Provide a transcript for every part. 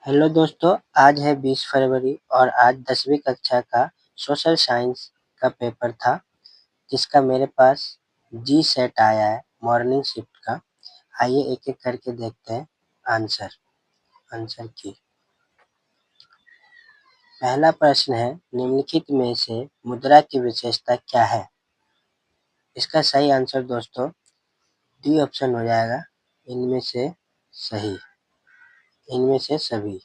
Hello दोस्तों, आज है 20 फरवरी और आज 10वीं कक्षा का सोशल साइंस का पेपर था, जिसका मेरे पास जी सेट आया है मॉर्निंग शिफ्ट का। आइए एक-एक करके देखते हैं आंसर की। पहला प्रश्न है, निम्नलिखित में से मुद्रा की विशेषता क्या है? इसका सही आंसर दोस्तों डी ऑप्शन हो जाएगा, इनमें से सही, इनमें से सभी।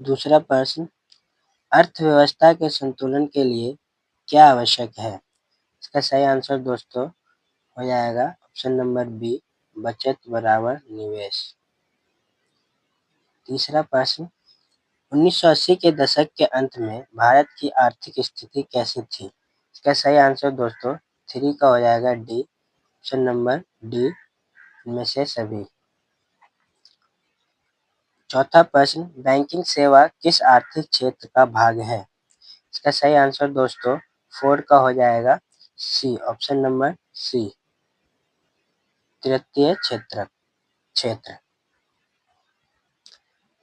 दूसरा प्रश्न, अर्थव्यवस्था के संतुलन के लिए क्या आवश्यक है? इसका सही आंसर दोस्तों हो जाएगा ऑप्शन नंबर बी, बचत बराबर निवेश। तीसरा प्रश्न, 1980 के दशक के अंत में भारत की आर्थिक स्थिति कैसी थी? इसका सही आंसर दोस्तों 3 का हो जाएगा डी, ऑप्शन नंबर डी, इनमें से सभी। चौथा प्रश्न, बैंकिंग सेवा किस आर्थिक क्षेत्र का भाग है? इसका सही आंसर दोस्तों 4 का हो जाएगा सी, ऑप्शन नंबर सी, तृतीय क्षेत्र।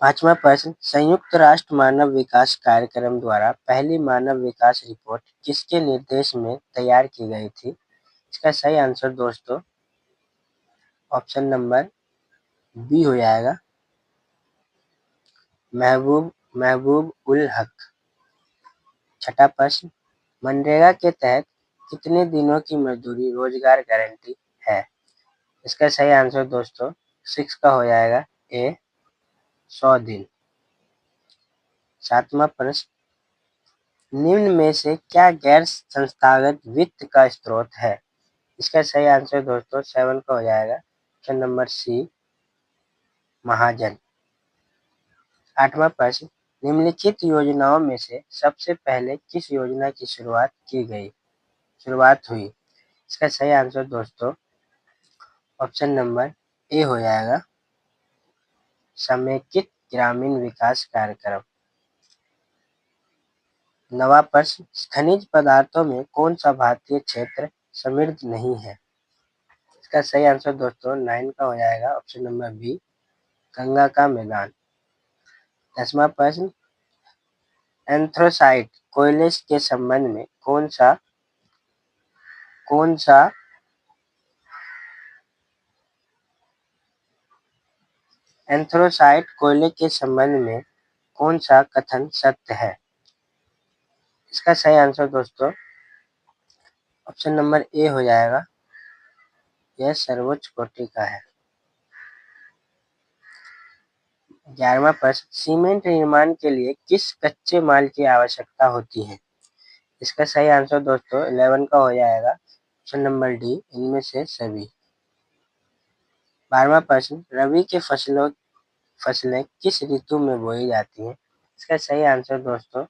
पांचवा प्रश्न, संयुक्त राष्ट्र मानव विकास कार्यक्रम द्वारा पहली मानव विकास रिपोर्ट किसके निर्देश में तैयार की गई थी? इसका सही आंसर दोस्तों ऑप्शन नंबर बी हो जाएगा, महबूब उल हक। छठा प्रश्न, मनरेगा के तहत कितने दिनों की मजदूरी रोजगार गारंटी है? इसका सही आंसर दोस्तों 6 का हो जाएगा ए, 100 दिन। सातवां प्रश्न, निम्न में से क्या गैर संस्थागत वित्त का स्रोत है? इसका सही आंसर दोस्तों 7 का हो जाएगा, ऑप्शन नंबर सी, महाजन। आठवां प्रश्न, निम्नलिखित योजनाओं में से सबसे पहले किस योजना की शुरुआत हुई? इसका सही आंसर दोस्तों ऑप्शन नंबर ए हो जाएगा, समेकित ग्रामीण विकास कार्यक्रम। नवा प्रश्न, खनिज पदार्थों में कौन सा भारतीय क्षेत्र समृद्ध नहीं है? इसका सही आंसर दोस्तों 9 का हो जाएगा, ऑप्शन नंबर बी, गंगा का मैदान। 10वां प्रश्न, एंथ्रासाइट कोयले के संबंध में कौन सा एंथ्रासाइट कोयले के संबंध में कौन सा कथन सत्य है? इसका सही आंसर दोस्तों ऑप्शन नंबर ए हो जाएगा, यह सर्वोच्च कोटि का है। 11वां प्रश्न, सीमेंट निर्माण के लिए किस कच्चे माल की आवश्यकता होती है? इसका सही आंसर दोस्तों 11 का हो जाएगा, ऑप्शन नंबर डी, इनमें से सभी। 12वां प्रश्न, रबी की फसलें किस ऋतु में बोई जाती हैं? इसका सही आंसर दोस्तों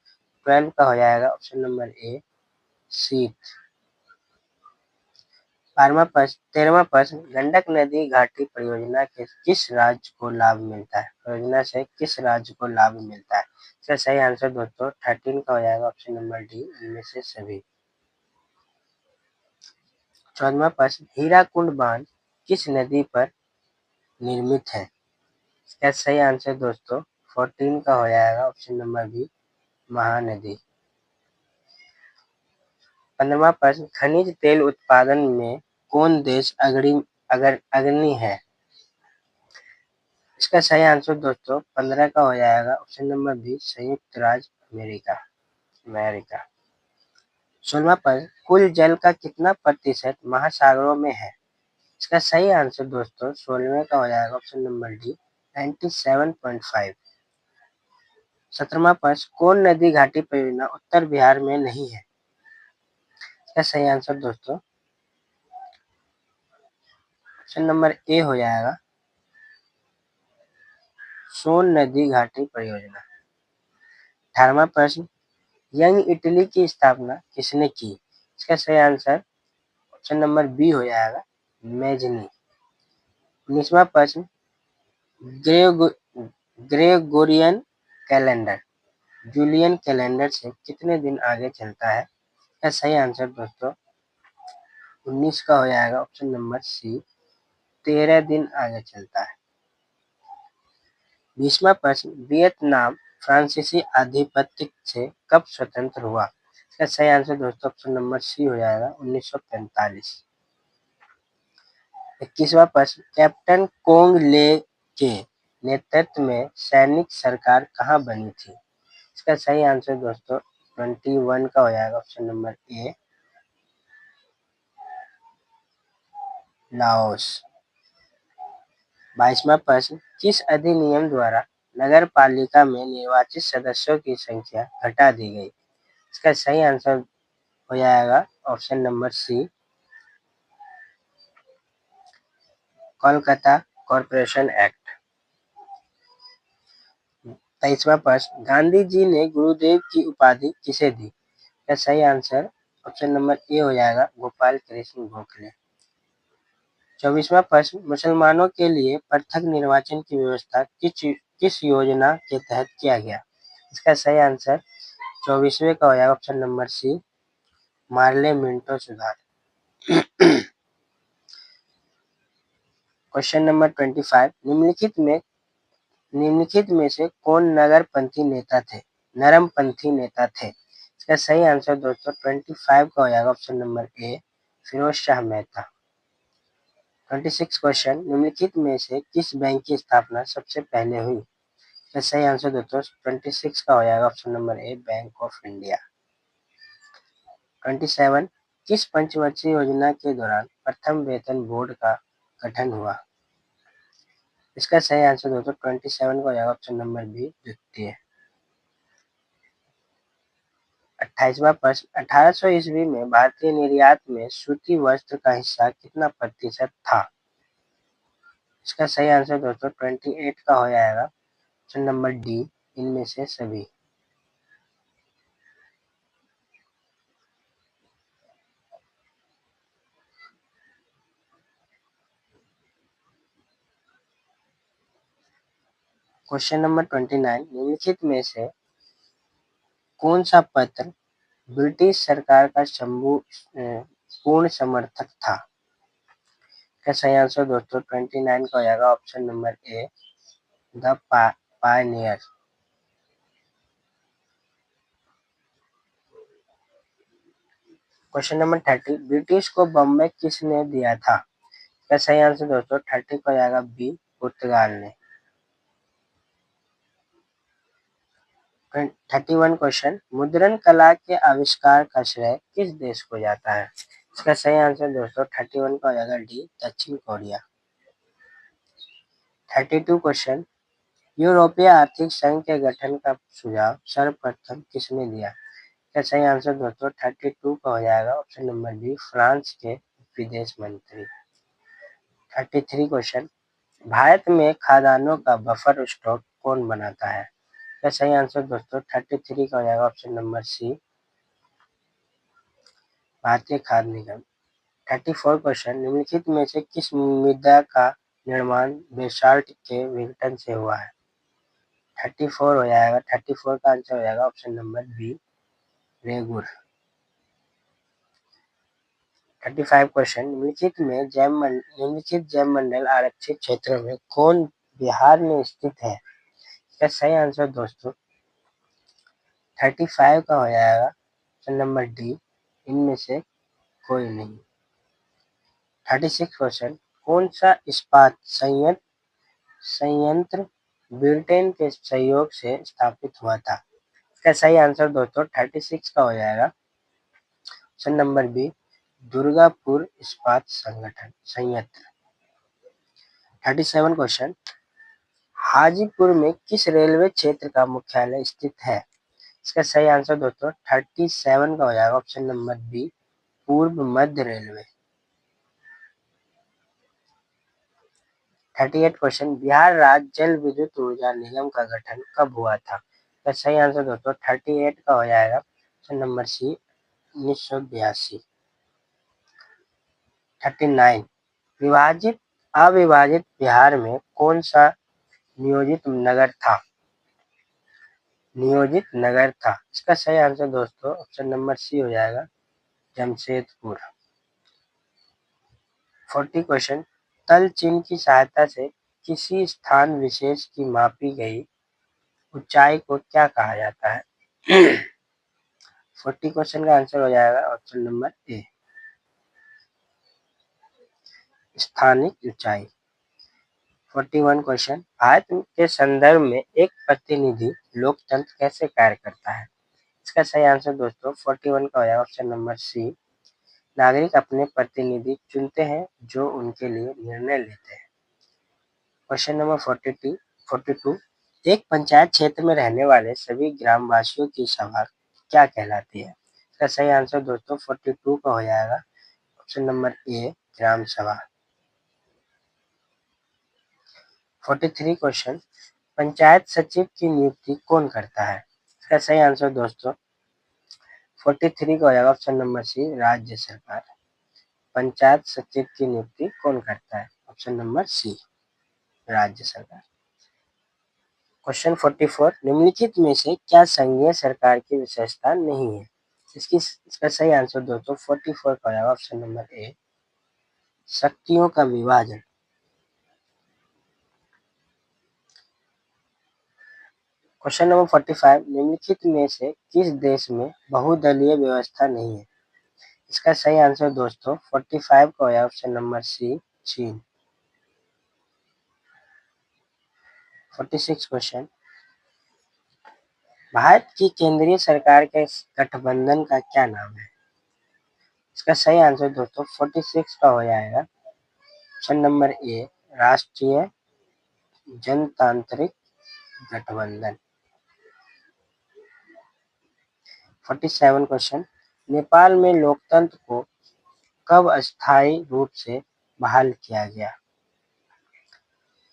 12 का हो जाएगा, ऑप्शन नंबर ए, शीत। 13वां प्रश्न, गंडक नदी घाटी परियोजना के किस राज्य को लाभ मिलता है? परियोजना से किस राज्य को लाभ मिलता है? इसका सही आंसर दोस्तों 13 का हो जाएगा, ऑप्शन नंबर डी, इनमें से सभी। 14वां प्रश्न, हीराकुंड बांध किस नदी पर निर्मित है? इसका सही आंसर दोस्तों 14 का हो जाएगा, ऑप्शन नंबर बी, महानदी। 15वां प्रश्न, खनिज तेल उत्पादन में कौन देश अग्रणी है? इसका सही आंसर दोस्तों 15 का हो जाएगा, ऑप्शन नंबर बी, संयुक्त राज्य अमेरिका। 16वां प्रश्न, कुल जल का कितना प्रतिशत महासागरों में है? इसका सही आंसर दोस्तों 16वें का हो जाएगा, ऑप्शन नंबर डी, 97.5। 17वां प्रश्न, कौन नदी घाटी परियोजना उत्तर बिहार में नहीं है? इसका सही आंसर दोस्तों ऑप्शन नंबर ए हो जाएगा, सोन नदी घाटी परियोजना। 18वां प्रश्न, यंग इटली की स्थापना किसने की? इसका सही आंसर ऑप्शन नंबर बी हो जाएगा, मेजनी। 19वां प्रश्न, ग्रेगोरियन कैलेंडर जूलियन कैलेंडर से कितने दिन आगे चलता है? इसका सही आंसर दोस्तों 19 का हो जाएगा, ऑप्शन नंबर सी, 13 दिन आगे चलता है। 20वां प्रश्न, वियतनाम फ्रांसीसी आधिपत्य से कब स्वतंत्र हुआ? इसका सही आंसर दोस्तों ऑप्शन नंबर सी हो जाएगा 1945। 21वां प्रश्न, कैप्टन कोंग ले के नेतृत्व में सैनिक सरकार कहाँ बनी थी? इसका सही आंसर दोस्तों 21 का हो जाएगा ऑप्शन नंबर ए, लाओस। 22वां प्रश्न, किस अधिनियम द्वारा नगर पालिका में निर्वाचित सदस्यों की संख्या घटा दी गई? इसका सही आंसर हो जाएगा option number C, Kolkata corporation act. 23वां प्रश्न, गांधी जी ने गुरुदेव की उपाधि किसे दी? इसका सही आंसर ऑप्शन नंबर ए हो जाएगा, गोपाल कृष्ण गोखले। 24वां प्रश्न, मुसलमानों के लिए पृथक निर्वाचन की व्यवस्था किस योजना के तहत किया गया? इसका सही आंसर 24वें का हो जाएगा option number C, Morley Minto सुधार। क्वेश्चन नंबर 25, निम्नलिखित में से कौन नरमपंथी नेता थे? इसका सही आंसर दोस्तों 25 का हो जाएगा option number A, Firoz Shah Mehta. 26 question, निम्नलिखित में से किस बैंक की स्थापना सबसे पहले हुई? इसका सही आंसर दोस्तों 26 का हो जाएगा option number A, bank of India. 27, किस पंचवर्षीय योजना के दौरान प्रथम वेतन बोर्ड का गठन हुआ? इसका सही आंसर दोस्तों 27 का हो जाएगा ऑप्शन नंबर बी, द्वितीय। 28वां प्रश्न, 1800 ईस्वी में भारतीय निर्यात में सूती वस्त्र का हिस्सा कितना प्रतिशत था? इसका सही आंसर दोस्तों 28 का हो जाएगा ऑप्शन नंबर डी, इनमें से सभी। क्वेश्चन नंबर 29, निम्नलिखित में से कौन सा पत्र ब्रिटिश सरकार का पूर्ण समर्थक था? इसका सही आंसर दोस्तों 29 का हो जाएगा option number A, the Pioneer. Question number 30, British को बम्बई किसने दिया था? इसका सही आंसर दोस्तों 30 का हो जाएगा बी, पुर्तगाल ने। 31 क्वेश्चन, मुद्रण कला के आविष्कार का श्रेय किस देश को जाता है? इसका सही आंसर दोस्तों 31 का हो जाएगा डी, दक्षिण कोरिया। 32 क्वेश्चन, यूरोपीय आर्थिक संघ के गठन का सुझाव सर्वप्रथम किसने दिया? इसका सही आंसर दोस्तों 32 का हो जाएगा ऑप्शन नंबर बी, फ्रांस के विदेश मंत्री। 33 क्वेश्चन, भारत में खाद्यान्नों का बफर स्टॉक कौन बनाता है? इसका सही आंसर दोस्तों 33 का हो जाएगा ऑप्शन नंबर सी, भारतीय खाद्य निगम। 34 क्वेश्चन, निम्नलिखित में से किस मृदा का निर्माण बेसाल्ट के विघटन से हुआ है? 34 हो जाएगा, 34 का आंसर हो जाएगा ऑप्शन नंबर बी, रेगुर। 35 क्वेश्चन, निम्नलिखित जैव मंडल आरक्षित क्षेत्रों में कौन बिहार में स्थित है? इसका सही आंसर दोस्तों 35 का हो जाएगा ऑप्शन नंबर डी, इनमें से कोई नहीं। 36 क्वेश्चन, कौन सा इस्पात संयंत्र ब्रिटेन के सहयोग से स्थापित हुआ था? इसका सही आंसर दोस्तों 36 का हो जाएगा ऑप्शन नंबर बी, दुर्गापुर इस्पात संयंत्र। 37 क्वेश्चन, हाजीपुर में किस रेलवे क्षेत्र का मुख्यालय स्थित है? इसका सही आंसर दोस्तों 37 का हो जाएगा ऑप्शन नंबर बी, पूर्व मध्य रेलवे। 38 क्वेश्चन, बिहार राज्य जल विद्युत ऊर्जा निगम का गठन कब हुआ था? इसका सही आंसर दोस्तों 38 का हो जाएगा ऑप्शन नंबर सी, 1982। 39, अविभाजित बिहार में कौन सा नियोजित नगर था? इसका सही आंसर दोस्तों ऑप्शन नंबर सी हो जाएगा, जमशेदपुर। 40 क्वेश्चन, तल चिन्ह की सहायता से किसी स्थान विशेष की मापी गई ऊंचाई को क्या कहा जाता है? 40 क्वेश्चन का आंसर हो जाएगा ऑप्शन नंबर ए, स्थानिक ऊंचाई। 41 क्वेश्चन, भारत के संदर्भ में एक प्रतिनिधि लोकतंत्र कैसे कार्य करता है? इसका सही आंसर दोस्तों 41 का हो जाएगा ऑप्शन नंबर सी, नागरिक अपने प्रतिनिधि चुनते हैं जो उनके लिए निर्णय लेते हैं। क्वेश्चन नंबर 42, एक पंचायत क्षेत्र में रहने वाले सभी ग्रामवासियों की सभा क्या कहलाती है? इसका सही आंसर दोस्तों 42 का हो जाएगा ऑप्शन नंबर ए, ग्राम सभा। 43 क्वेश्चन, पंचायत सचिव की नियुक्ति कौन करता है? इसका सही आंसर दोस्तों 43 का हो जाएगा ऑप्शन नंबर सी, राज्य सरकार। पंचायत सचिव की नियुक्ति कौन करता है? ऑप्शन नंबर सी, राज्य सरकार। क्वेश्चन 44, निम्नलिखित में से क्या संघीय सरकार की विशेषता नहीं है? इसका सही आंसर दोस्तों 44 का हो जाएगा ऑप्शन नंबर ए, शक्तियों का विभाजन। क्वेश्चन नंबर 45, निम्नलिखित में से किस देश में बहुदलीय व्यवस्था नहीं है? इसका सही आंसर दोस्तों 45 का हो जाएगा ऑप्शन नंबर सी, चीन। 46 क्वेश्चन, भारत की केंद्रीय सरकार के गठबंधन का क्या नाम है? इसका सही आंसर दोस्तों 46 का हो जाएगा ऑप्शन नंबर ए, राष्ट्रीय जनतांत्रिक गठबंधन। 47 क्वेश्चन, नेपाल में लोकतंत्र को कब अस्थायी रूप से बहाल किया गया?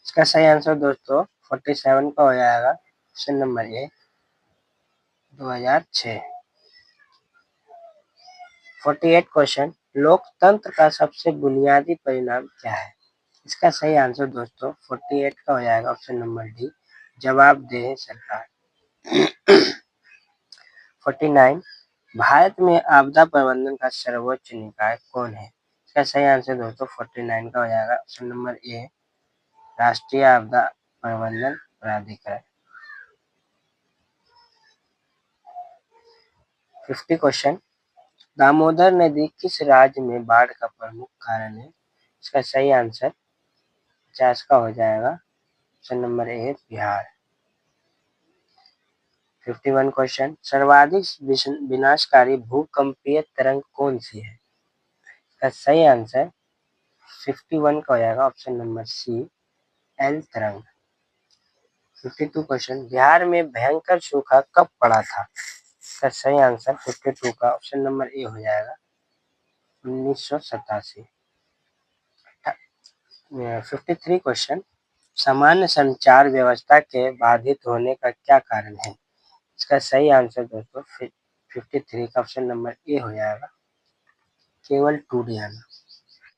इसका सही आंसर दोस्तों 47 का हो जाएगा ऑप्शन नंबर ए, 2006। 48 क्वेश्चन, लोकतंत्र का सबसे बुनियादी परिणाम क्या है? इसका सही आंसर दोस्तों 48 का हो जाएगा ऑप्शन नंबर डी, जवाबदेह सरकार। 49, भारत में आपदा प्रबंधन का सर्वोच्च निकाय कौन है? इसका सही आंसर दोस्तों 49 का हो जाएगा ऑप्शन नंबर ए, राष्ट्रीय आपदा प्रबंधन प्राधिकरण। 50 क्वेश्चन, दामोदर नदी किस राज्य में बाढ़ का प्रमुख कारण है? इसका सही आंसर 50 का हो जाएगा ऑप्शन नंबर ए, बिहार। 51 क्वेश्चन, सर्वाधिक विनाशकारी भूकंपीय तरंग कौन सी है? इसका सही आंसर 51 का हो जाएगा ऑप्शन नंबर सी, एल तरंग। 52 क्वेश्चन, बिहार में भयंकर सूखा कब पड़ा था? इसका सही आंसर 52 का ऑप्शन नंबर ए हो जाएगा 1987। 53 क्वेश्चन, सामान्य संचार व्यवस्था के बाधित होने का क्या कारण है? इसका सही आंसर दोस्तों 53 का ऑप्शन नंबर ए हो जाएगा, केवल टूट जाना।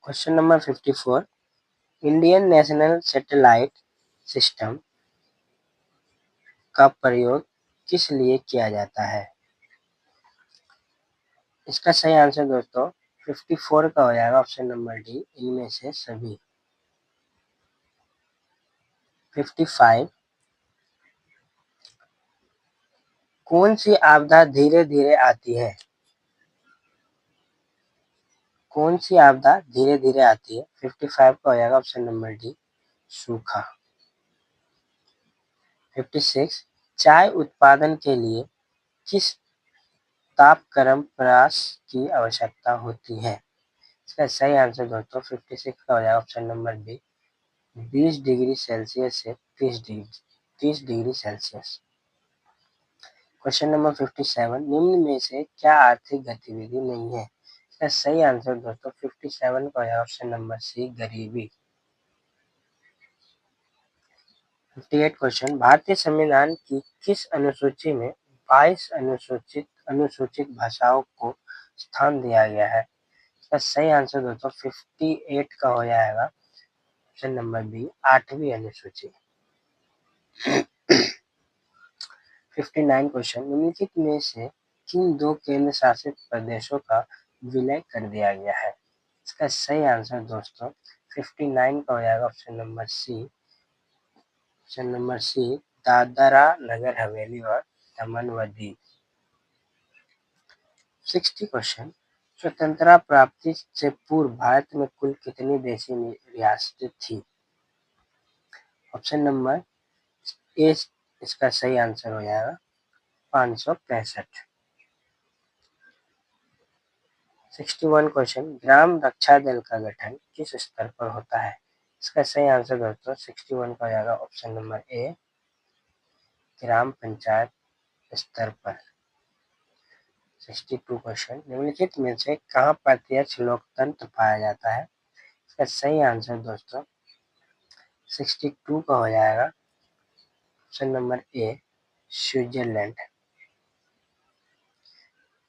Question number 54, Indian national satellite system का प्रयोग किस लिए किया जाता है? इसका सही आंसर दोस्तों 54 का हो जाएगा ऑप्शन नंबर डी, इनमें से सभी। 55, कौन सी आपदा धीरे धीरे आती है? कौन सी आपदा धीरे धीरे आती है? 55 का हो जाएगा ऑप्शन नंबर डी, सूखा। 56, चाय उत्पादन के लिए किस तापक्रम प्रयास की आवश्यकता होती है? इसका सही आंसर दोस्तों 56 का हो जाएगा option number B, 20 degree Celsius से 30 डिग्री सेल्सियस। क्वेश्चन नंबर 57, निम्न में से क्या आर्थिक गतिविधि नहीं है? इसका सही आंसर दोस्तों 57 का है ऑप्शन नंबर सी, गरीबी। 58 क्वेश्चन, भारतीय संविधान की किस अनुसूची में 22 अनुसूचित भाषाओं को स्थान दिया गया है? इसका सही आंसर दोस्तों 58 का हो जाएगा ऑप्शन नंबर बी, 8वीं अनुसूची। 59 क्वेश्चन, निम्नलिखित में से किन दो केंद्र शासित प्रदेशों का विलय कर दिया गया है? इसका सही आंसर दोस्तों 59 का हो जाएगा option number C, option number C Dadra Nagar Haveli और दमन व दीव। 60 क्वेश्चन, स्वतंत्रता प्राप्ति से पूर्व भारत में कुल कितनी देशी रियासतें थी? ऑप्शन नंबर ए इसका सही आंसर हो जाएगा 565। 61 क्वेश्चन, ग्राम रक्षा दल का गठन किस स्तर पर होता है? इसका सही आंसर दोस्तों 61 का हो जाएगा ऑप्शन नंबर ए ग्राम पंचायत स्तर पर। 62 क्वेश्चन, निम्नलिखित में से कहाँ प्रत्यक्ष लोकतंत्र पाया जाता है? इसका सही आंसर दोस्तों 62 का हो जाएगा ऑप्शन नंबर ए स्विट्जरलैंड।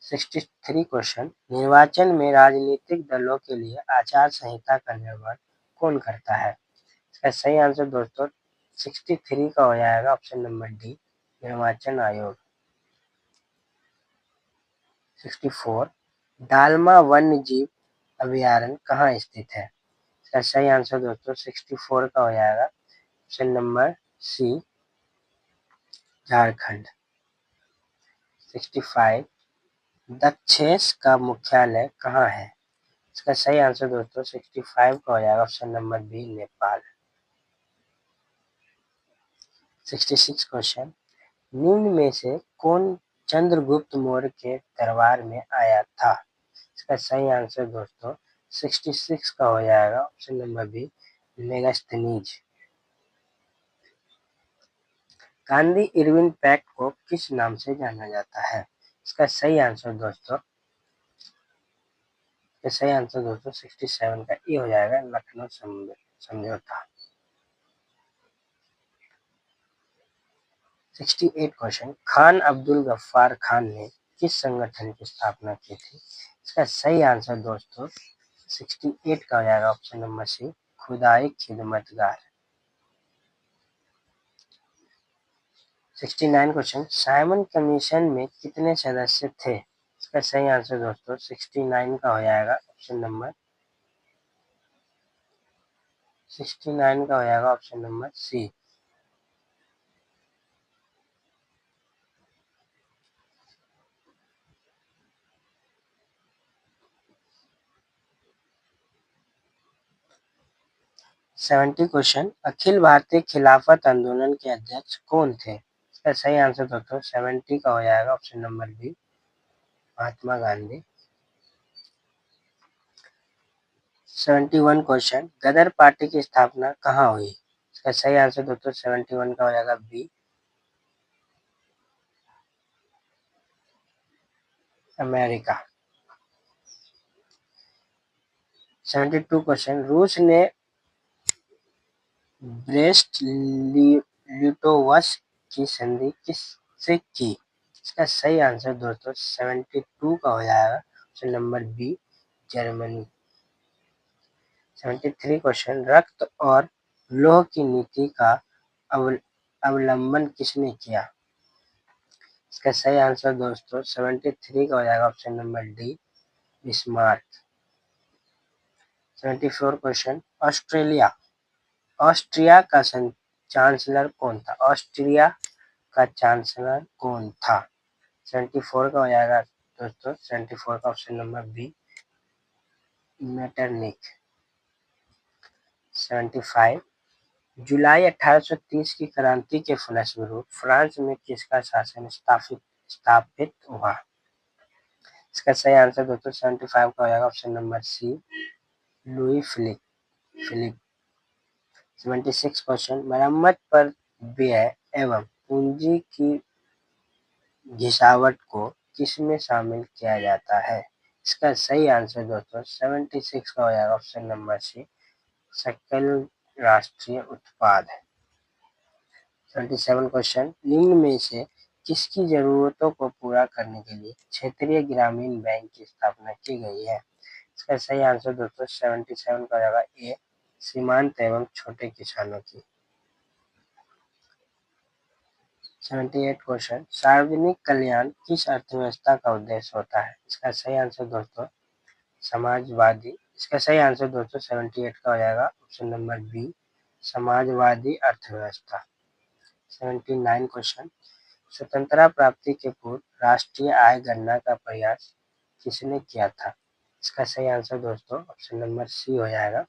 63 क्वेश्चन, निर्वाचन में राजनीतिक दलों के लिए आचार संहिता का निर्माण कौन करता है? इसका सही आंसर दोस्तों 63 का हो जाएगा ऑप्शन नंबर डी निर्वाचन आयोग। 64, डालमा वन्य जीव अभयारण्य कहाँ स्थित है? इसका सही आंसर दोस्तों 64 का हो जाएगा ऑप्शन नंबर सी झारखंड। 65, दक्षेस का मुख्यालय कहाँ है? इसका सही आंसर दोस्तों 65 का हो जाएगा option number B Nepal. 66 question, निम्न में से कौन चंद्रगुप्त मौर्य के दरबार में आया था? इसका सही आंसर दोस्तों 66 का हो जाएगा option number B Megasthenes. Gandhi Irwin pact को किस नाम से जाना जाता है? इसका सही आंसर दोस्तों 67 का ये हो जाएगा लखनऊ समझौता। 68 क्वेश्चन, खान अब्दुल गफ्फार खान ने किस संगठन की स्थापना की थी? इसका सही आंसर दोस्तों 68 का हो जाएगा ऑप्शन नंबर सी खुदाई खिदमतगार। 69 क्वेश्चन, साइमन कमीशन में कितने सदस्य थे? इसका सही आंसर दोस्तों 69 का हो जाएगा ऑप्शन नंबर 69 का हो जाएगा ऑप्शन नंबर सी। 70 क्वेश्चन, अखिल भारतीय खिलाफत आंदोलन के अध्यक्ष कौन थे? इसका सही आंसर दोस्तों 70 का हो जाएगा option number B Mahatma Gandhi. 71 question, गदर पार्टी की स्थापना कहाँ हुई? इसका सही आंसर दोस्तों 71 का हो जाएगा बी अमेरिका। 72 क्वेश्चन, रूस ने ब्रेस्ट लिटोवस्क की संधि किससे की? इसका सही आंसर दोस्तों 72 का हो जाएगा option number B Germany. 73 question, रक्त और लौह की नीति का अवलंबन किसने किया? इसका सही आंसर दोस्तों 73 का हो जाएगा option number D Bismarck. 74 question, Austria का चांसलर कौन था? ऑस्ट्रिया का चांसलर कौन था? 74 का हो जाएगा दोस्तों 74 का ऑप्शन नंबर बी मेटरनिक। 75, जुलाई 1830 की क्रांति के फलस्वरूप फ्रांस में किसका शासन स्थापित हुआ? इसका सही आंसर दोस्तों 75 का हो जाएगा option number C Louis Philippe. 76 question, मरम्मत पर व्यय एवं पूंजी की घिसावट को किसमें शामिल किया जाता है? इसका सही आंसर दोस्तों 76 का हो जाएगा ऑप्शन नंबर सी सकल राष्ट्रीय उत्पाद। 77 क्वेश्चन, निम्न में से किसकी जरूरतों को पूरा करने के लिए क्षेत्रीय ग्रामीण बैंक की स्थापना की गई है? इसका सही आंसर दोस्तों 77 का हो जाएगा ए सीमांत एवं छोटे किसानों की। 78 क्वेश्चन, सार्वजनिक कल्याण किस अर्थव्यवस्था का उद्देश्य होता है? इसका सही आंसर दोस्तों समाजवादी। इसका सही आंसर दोस्तों 78 का हो जाएगा ऑप्शन नंबर बी समाजवादी अर्थव्यवस्था। 79 क्वेश्चन। स्वतंत्रता प्राप्ति के पूर्व राष्ट्रीय आय गणना का प्रयास किसने किया था? इसका सही आंसर दोस्तों ऑप्शन नंबर सी हो जाएगा,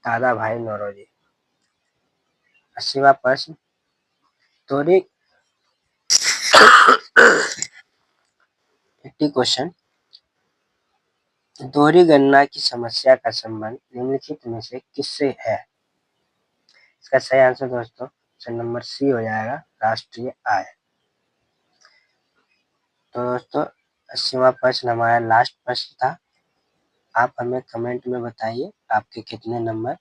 दादा भाई नौरोजी। 80वां प्रश्न, दोहरी 80 क्वेश्चन, दोहरी गणना की समस्या का संबंध निम्नलिखित में से किससे है? इसका सही आंसर दोस्तों ऑप्शन नंबर सी हो जाएगा, राष्ट्रीय आय। तो दोस्तों 80वां प्रश्न हमारा लास्ट प्रश्न था। आप हमें कमेंट में बताइए आपके कितने नंबर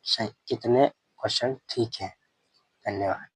सही, कितने क्वेश्चन ठीक है। धन्यवाद।